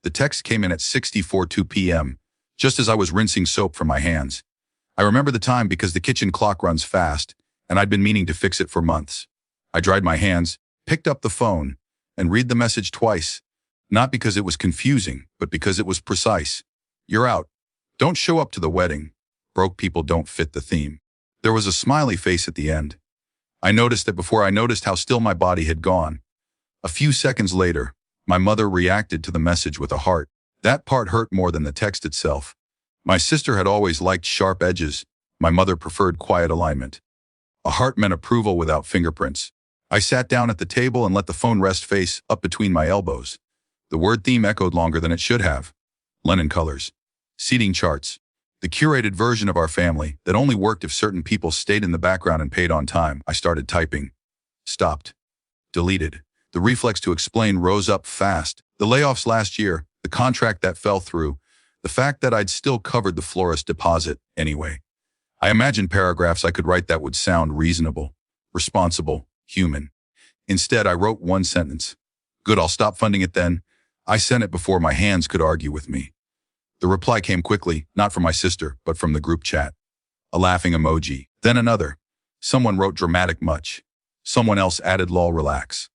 The text came in at 6:42 p.m., just as I was rinsing soap from my hands. I remember the time because the kitchen clock runs fast, and I'd been meaning to fix it for months. I dried my hands, picked up the phone, and read the message twice. Not because it was confusing, but because it was precise. You're out. Don't show up to the wedding. Broke people don't fit the theme. There was a smiley face at the end. I noticed that before I noticed how still my body had gone. A few seconds later, my mother reacted to the message with a heart. That part hurt more than the text itself. My sister had always liked sharp edges. My mother preferred quiet alignment. A heart meant approval without fingerprints. I sat down at the table and let the phone rest face up between my elbows. The word theme echoed longer than it should have. Lennon colors. Seating charts. The curated version of our family that only worked if certain people stayed in the background and paid on time. I started typing. Stopped. Deleted. The reflex to explain rose up fast. The layoffs last year, the contract that fell through, the fact that I'd still covered the florist deposit anyway. I imagined paragraphs I could write that would sound reasonable, responsible, human. Instead, I wrote one sentence. Good, I'll stop funding it then. I sent it before my hands could argue with me. The reply came quickly, not from my sister, but from the group chat. A laughing emoji, then another. Someone wrote dramatic much. Someone else added lol relax.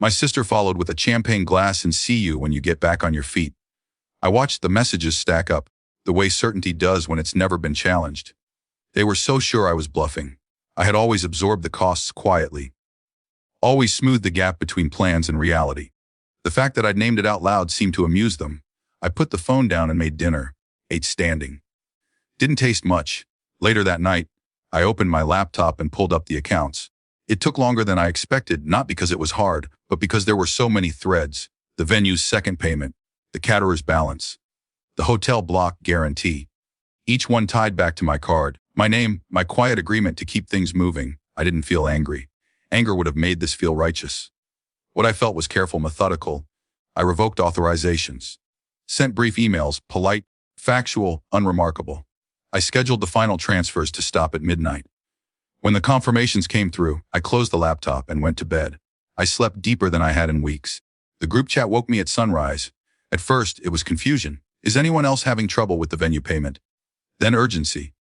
My sister followed with a champagne glass and see you when you get back on your feet. I watched the messages stack up, the way certainty does when it's never been challenged. They were so sure I was bluffing. I had always absorbed the costs quietly. Always smoothed the gap between plans and reality. The fact that I'd named it out loud seemed to amuse them. I put the phone down and made dinner. Ate standing. Didn't taste much. Later that night, I opened my laptop and pulled up the accounts. It took longer than I expected, not because it was hard, but because there were so many threads. The venue's second payment, the caterer's balance, the hotel block guarantee. Each one tied back to my card, my name, my quiet agreement to keep things moving. I didn't feel angry. Anger would have made this feel righteous. What I felt was careful, methodical. I revoked authorizations. Sent brief emails, polite, factual, unremarkable. I scheduled the final transfers to stop at midnight. When the confirmations came through, I closed the laptop and went to bed. I slept deeper than I had in weeks. The group chat woke me at sunrise. At first, it was confusion. Is anyone else having trouble with the venue payment? Then urgency.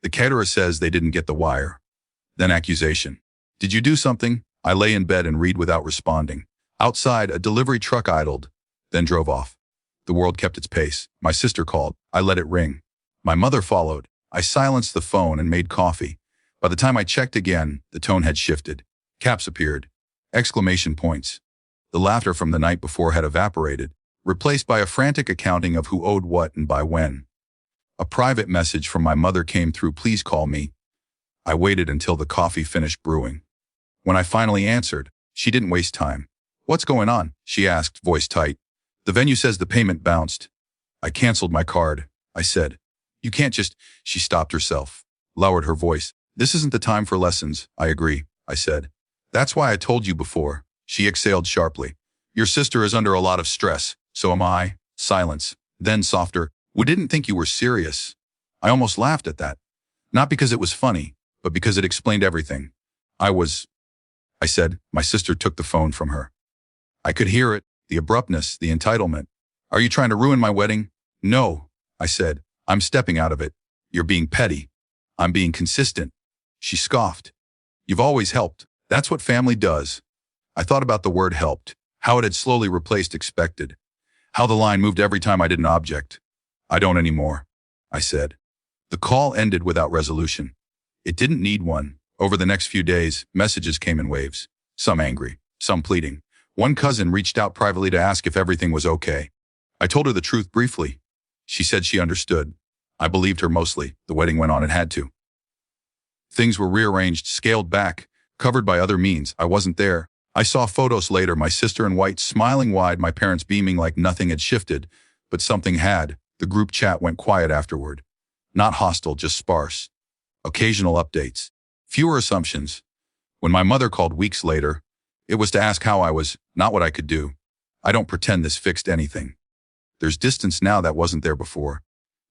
The caterer says they didn't get the wire. Then accusation. Did you do something? I lay in bed and read without responding. Outside, a delivery truck idled, then drove off. The world kept its pace. My sister called. I let it ring. My mother followed. I silenced the phone and made coffee. By the time I checked again, the tone had shifted. Caps appeared. Exclamation points. The laughter from the night before had evaporated, replaced by a frantic accounting of who owed what and by when. A private message from my mother came through, please call me. I waited until the coffee finished brewing. When I finally answered, she didn't waste time. What's going on? She asked, voice tight. The venue says the payment bounced. I canceled my card, I said. You can't just... She stopped herself, lowered her voice. This isn't the time for lessons, I agree, I said. That's why I told you before. She exhaled sharply. Your sister is under a lot of stress, so am I. Silence. Then softer. We didn't think you were serious. I almost laughed at that. Not because it was funny, but because it explained everything. I said. My sister took the phone from her. I could hear it, the abruptness, the entitlement. Are you trying to ruin my wedding? No, I said. I'm stepping out of it. You're being petty. I'm being consistent. She scoffed. You've always helped. That's what family does. I thought about the word helped, how it had slowly replaced expected, how the line moved every time I did an object. I don't anymore, I said. The call ended without resolution. It didn't need one. Over the next few days, messages came in waves, some angry, some pleading. One cousin reached out privately to ask if everything was okay. I told her the truth briefly. She said she understood. I believed her mostly. The wedding went on, it had to. Things were rearranged, scaled back, covered by other means. I wasn't there. I saw photos later, my sister in white, smiling wide, my parents beaming like nothing had shifted, but something had. The group chat went quiet afterward. Not hostile, just sparse. Occasional updates. Fewer assumptions. When my mother called weeks later, it was to ask how I was, not what I could do. I don't pretend this fixed anything. There's distance now that wasn't there before.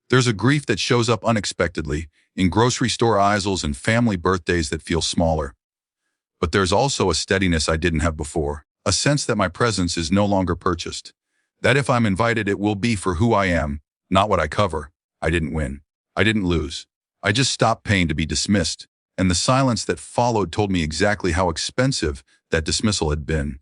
There's a grief that shows up unexpectedly, in grocery store aisles and family birthdays that feel smaller. But there's also a steadiness I didn't have before, a sense that my presence is no longer purchased, That if I'm invited, it will be for who I am, not what I cover. I didn't win. I didn't lose. I just stopped paying to be dismissed, and the silence that followed told me exactly how expensive that dismissal had been.